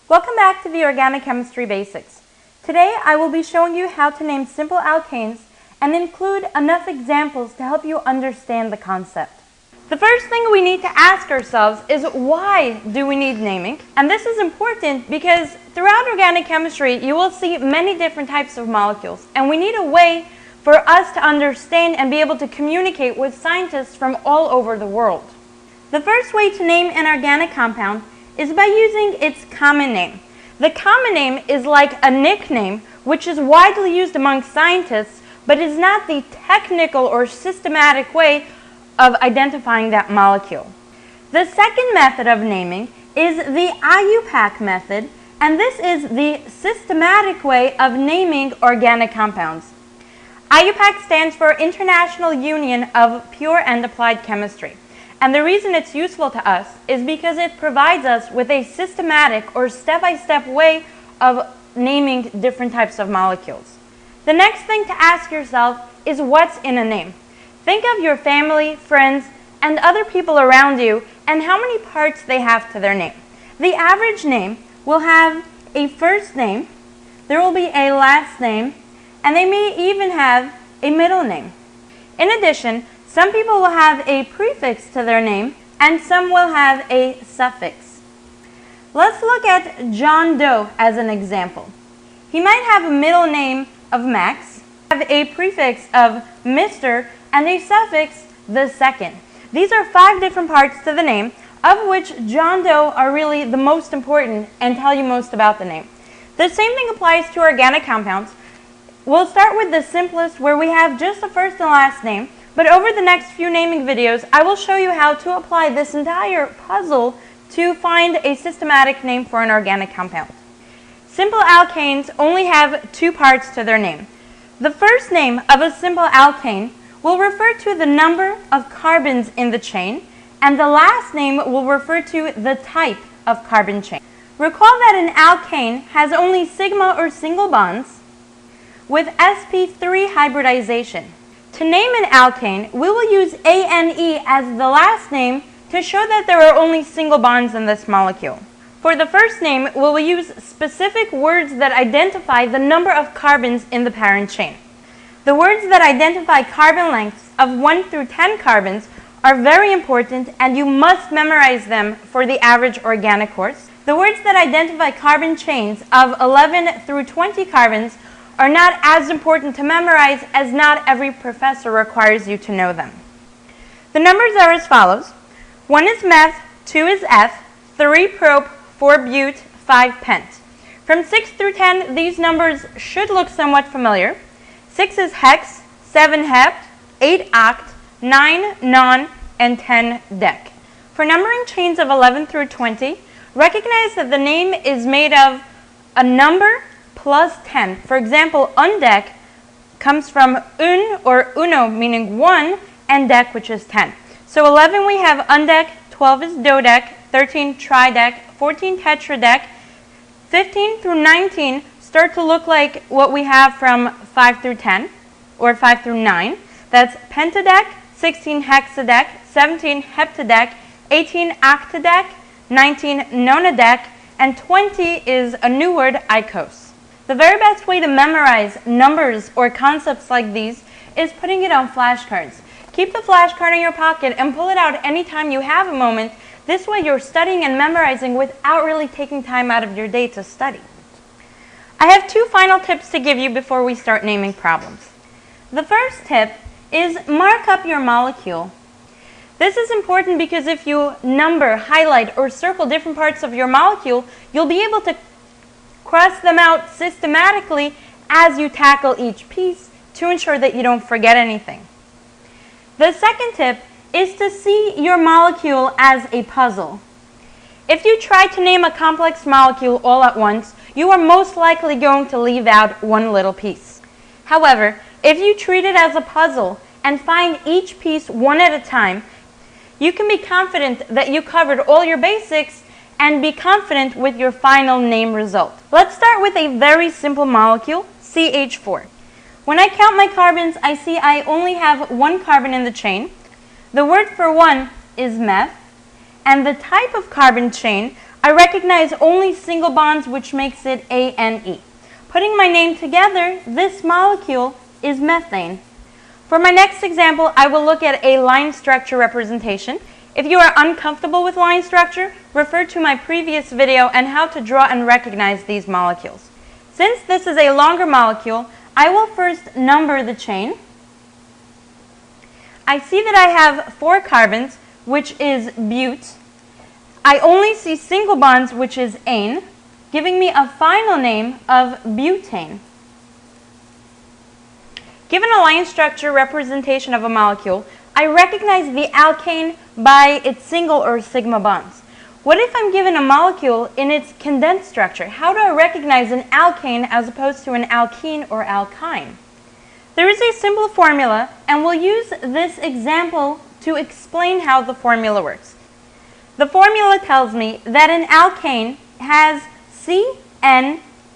Welcome back to the Organic Chemistry Basics. Today I will be showing you how to name simple alkanes and include enough examples to help you understand the concept. The first thing we need to ask ourselves is, why do we need naming? And this is important because throughout organic chemistry you will see many different types of molecules, and we need a way for us to understand and be able to communicate with scientists from all over the world. The first way to name an organic compound is by using its common name. The common name is like a nickname which is widely used among scientists, but is not the technical or systematic way of identifying that molecule. The second method of naming is the IUPAC method, and this is the systematic way of naming organic compounds. IUPAC stands for International Union of Pure and Applied Chemistry. And the reason it's useful to us is because it provides us with a systematic or step-by-step way of naming different types of molecules. The next thing to ask yourself is, what's in a name? Think of your family, friends, and other people around you and how many parts they have to their name. The average name will have a first name, there will be a last name, and they may even have a middle name. In addition, some people will have a prefix to their name, and some will have a suffix. Let's look at John Doe as an example. He might have a middle name of Max, have a prefix of Mr., and a suffix, the second. These are 5 different parts to the name, of which John Doe are really the most important and tell you most about the name. The same thing applies to organic compounds. We'll start with the simplest, where we have just the first and last name, but over the next few naming videos, I will show you how to apply this entire puzzle to find a systematic name for an organic compound. Simple alkanes only have 2 parts to their name. The first name of a simple alkane will refer to the number of carbons in the chain, and the last name will refer to the type of carbon chain. Recall that an alkane has only sigma or single bonds with sp3 hybridization. To name an alkane, we will use ANE as the last name to show that there are only single bonds in this molecule. For the first name, we will use specific words that identify the number of carbons in the parent chain. The words that identify carbon lengths of 1 through 10 carbons are very important, and you must memorize them for the average organic course. The words that identify carbon chains of 11 through 20 carbons are not as important to memorize, as not every professor requires you to know them. The numbers are as follows. 1 is meth, 2 is F, 3 prop, 4 but, 5 pent. From 6 through 10, these numbers should look somewhat familiar. 6 is hex, 7 hept, 8 oct, 9 non, and 10 dec. For numbering chains of 11 through 20, recognize that the name is made of a number plus 10. For example, undec comes from un or uno, meaning 1, and dec, which is 10. So 11 we have undec, 12 is dodec, 13 tridec, 14 tetradec, 15 through 19 start to look like what we have from 5 through 10, or 5 through 9. That's pentadec, 16 hexadec, 17 heptadec, 18 octadec, 19 nonadec, and 20 is a new word, icos. The very best way to memorize numbers or concepts like these is putting it on flashcards. Keep the flashcard in your pocket and pull it out anytime you have a moment. This way you're studying and memorizing without really taking time out of your day to study. I have 2 final tips to give you before we start naming problems. The first tip is mark up your molecule. This is important because if you number, highlight, or circle different parts of your molecule, you'll be able to cross them out systematically as you tackle each piece to ensure that you don't forget anything. The second tip is to see your molecule as a puzzle. If you try to name a complex molecule all at once, you are most likely going to leave out one little piece. However, if you treat it as a puzzle and find each piece one at a time, you can be confident that you covered all your basics and be confident with your final name result. Let's start with a very simple molecule, CH4. When I count my carbons, I see I only have 1 carbon in the chain. The word for 1 is meth, and the type of carbon chain I recognize only single bonds, which makes it ANE. Putting my name together, this molecule is methane. For my next example, I will look at a line structure representation. If you are uncomfortable with line structure, refer to my previous video on how to draw and recognize these molecules. Since this is a longer molecule, I will first number the chain. I see that I have 4 carbons, which is bute. I only see single bonds, which is ane, giving me a final name of butane. Given a line structure representation of a molecule, I recognize the alkane by its single or sigma bonds. What if I'm given a molecule in its condensed structure? How do I recognize an alkane as opposed to an alkene or alkyne? There is a simple formula, and we'll use this example to explain how the formula works. The formula tells me that an alkane has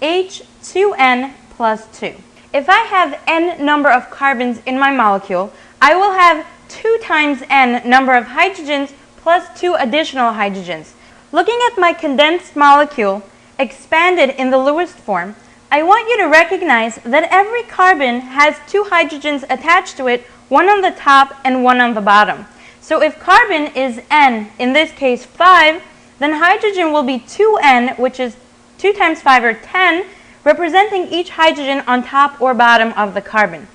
CnH2n plus 2. If I have n number of carbons in my molecule, I will have 2 times n number of hydrogens plus 2 additional hydrogens. Looking at my condensed molecule expanded in the Lewis form, I want you to recognize that every carbon has 2 hydrogens attached to it, one on the top and one on the bottom. So if carbon is n, in this case 5, then hydrogen will be 2n, which is 2 times 5 or 10, representing each hydrogen on top or bottom of the carbon.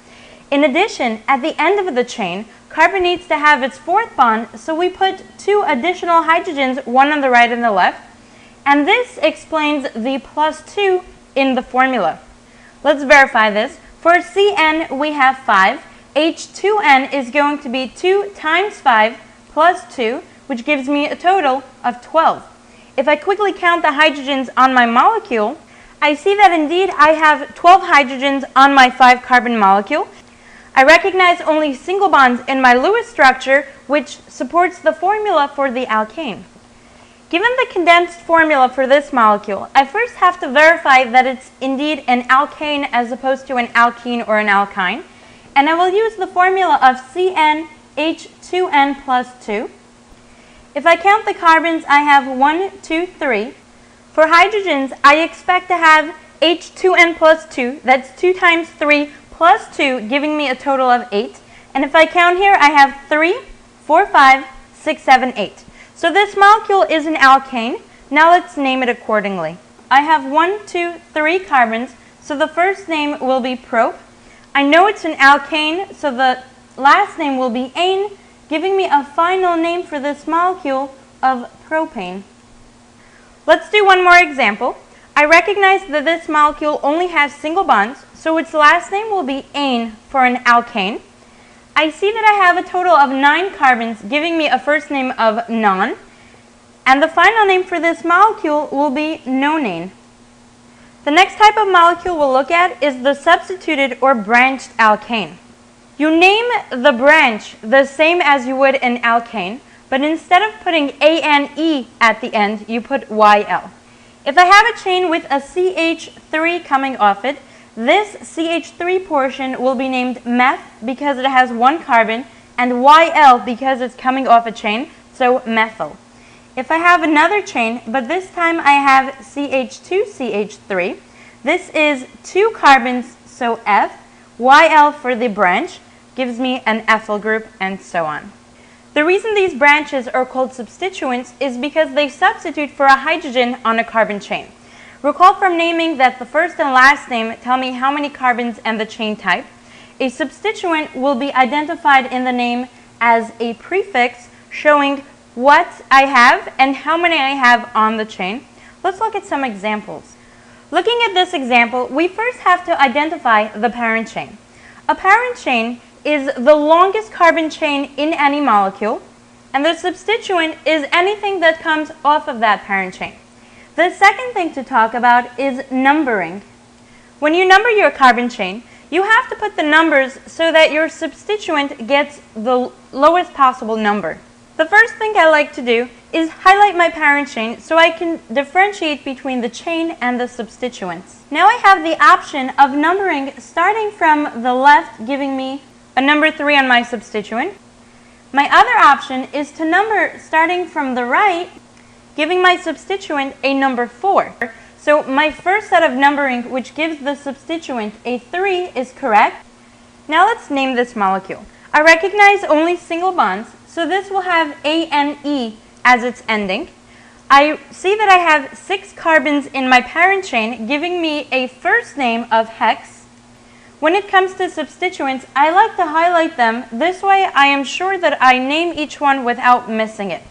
In addition, at the end of the chain, carbon needs to have its 4th bond, so we put 2 additional hydrogens, one on the right and the left, and this explains the plus 2 in the formula. Let's verify this. For Cn, we have 5. H2n is going to be 2 times 5 plus 2, which gives me a total of 12. If I quickly count the hydrogens on my molecule, I see that indeed I have 12 hydrogens on my 5 carbon molecule. I recognize only single bonds in my Lewis structure, which supports the formula for the alkane. Given the condensed formula for this molecule, I first have to verify that it's indeed an alkane as opposed to an alkene or an alkyne, and I will use the formula of CnH2n plus 2. If I count the carbons, I have 1, 2, 3. For hydrogens, I expect to have H2n plus 2, that's 2 times 3 plus 2, giving me a total of 8. And if I count here, I have 3, 4, 5, 6, 7, 8. So this molecule is an alkane. Now let's name it accordingly. I have 1, 2, 3 carbons, so the first name will be prop. I know it's an alkane, so the last name will be ane, giving me a final name for this molecule of propane. Let's do one more example. I recognize that this molecule only has single bonds, so its last name will be ane for an alkane. I see that I have a total of 9 carbons, giving me a first name of non, and the final name for this molecule will be nonane. The next type of molecule we'll look at is the substituted or branched alkane. You name the branch the same as you would an alkane, but instead of putting ANE at the end, you put YL. If I have a chain with a CH3 coming off it, this CH3 portion will be named meth because it has 1 carbon, and YL because it's coming off a chain, so methyl. If I have another chain, but this time I have CH2CH3, this is 2 carbons, so F, YL for the branch gives me an ethyl group, and so on. The reason these branches are called substituents is because they substitute for a hydrogen on a carbon chain. Recall from naming that the first and last name tell me how many carbons and the chain type. A substituent will be identified in the name as a prefix showing what I have and how many I have on the chain. Let's look at some examples. Looking at this example, we first have to identify the parent chain. A parent chain is the longest carbon chain in any molecule, and the substituent is anything that comes off of that parent chain. The second thing to talk about is numbering. When you number your carbon chain, you have to put the numbers so that your substituent gets the lowest possible number. The first thing I like to do is highlight my parent chain so I can differentiate between the chain and the substituents. Now I have the option of numbering starting from the left, giving me a number 3 on my substituent. My other option is to number starting from the right, giving my substituent a number 4. So my first set of numbering, which gives the substituent a 3, is correct. Now let's name this molecule. I recognize only single bonds, so this will have ANE as its ending. I see that I have 6 carbons in my parent chain, giving me a first name of hex. When it comes to substituents, I like to highlight them. This way I am sure that I name each one without missing it.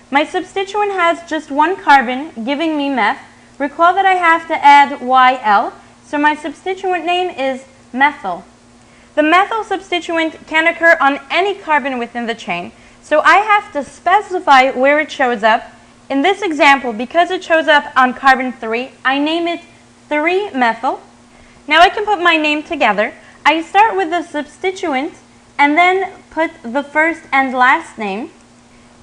My substituent has just 1 carbon, giving me meth. Recall that I have to add YL, so my substituent name is methyl. The methyl substituent can occur on any carbon within the chain, so I have to specify where it shows up. In this example, because it shows up on carbon 3, I name it 3-methyl. Now I can put my name together. I start with the substituent and then put the first and last name,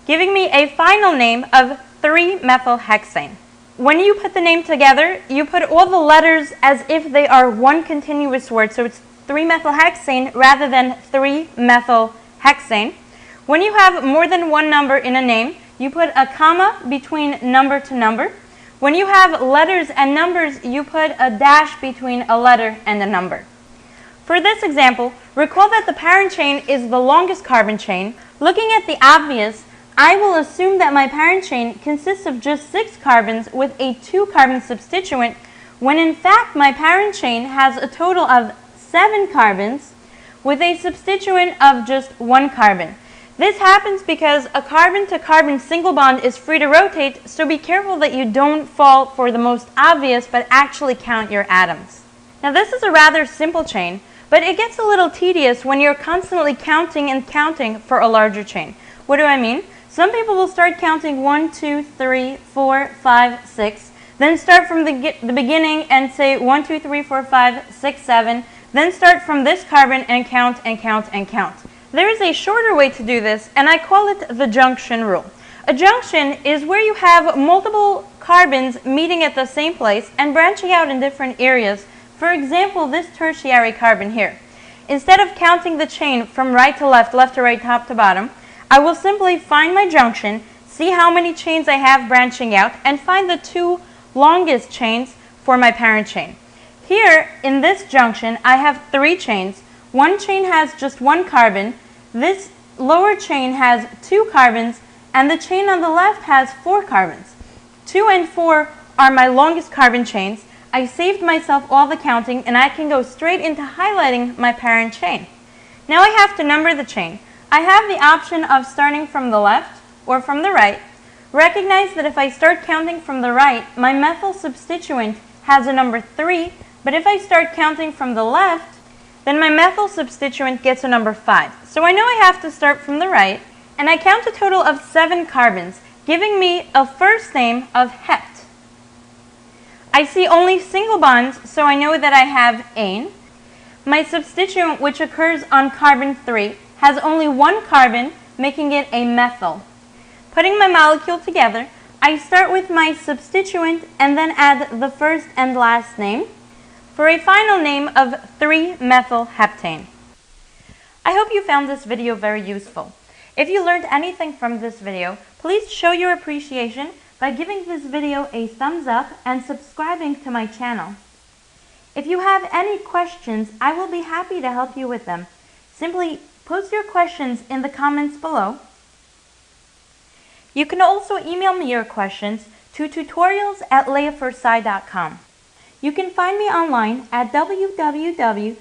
giving me a final name of 3-methylhexane. When you put the name together, you put all the letters as if they are one continuous word, so it's 3-methylhexane rather than 3-methylhexane. When you have more than one number in a name, you put a comma between number to number. When you have letters and numbers, you put a dash between a letter and a number. For this example, recall that the parent chain is the longest carbon chain. Looking at the obvious, I will assume that my parent chain consists of just 6 carbons with a 2-carbon substituent, when in fact my parent chain has a total of 7 carbons with a substituent of just 1 carbon. This happens because a carbon-to-carbon single bond is free to rotate, so be careful that you don't fall for the most obvious but actually count your atoms. Now this is a rather simple chain, but it gets a little tedious when you're constantly counting and counting for a larger chain. What do I mean? Some people will start counting 1, 2, 3, 4, 5, 6, then start from the beginning and say 1, 2, 3, 4, 5, 6, 7, then start from this carbon and count and count and count. There is a shorter way to do this, and I call it the junction rule. A junction is where you have multiple carbons meeting at the same place and branching out in different areas. For example, this tertiary carbon here. Instead of counting the chain from right to left, left to right, top to bottom, I will simply find my junction, see how many chains I have branching out, and find the 2 longest chains for my parent chain. Here, in this junction, I have 3 chains. One chain has just 1 carbon, this lower chain has 2 carbons, and the chain on the left has 4 carbons. 2 and 4 are my longest carbon chains. I saved myself all the counting, and I can go straight into highlighting my parent chain. Now I have to number the chain. I have the option of starting from the left or from the right. Recognize that if I start counting from the right, my methyl substituent has a number 3, but if I start counting from the left, then my methyl substituent gets a number 5. So I know I have to start from the right, and I count a total of 7 carbons, giving me a first name of hept. I see only single bonds, so I know that I have ane. My substituent, which occurs on carbon 3, has only 1 carbon, making it a methyl. Putting my molecule together, I start with my substituent and then add the first and last name, for a final name of 3-methylheptane. I hope you found this video very useful. If you learned anything from this video, please show your appreciation by giving this video a thumbs up and subscribing to my channel. If you have any questions, I will be happy to help you with them. Simply post your questions in the comments below. You can also email me your questions to tutorials@leahforsci.com. You can find me online at www.leah,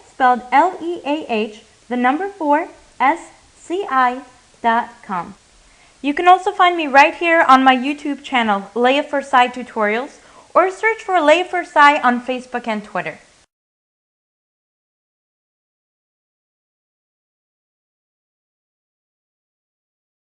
spelled Leah, the number 4, sci.com. You can also find me right here on my YouTube channel, Leah for Sci Tutorials, or search for Leah for Sci on Facebook and Twitter.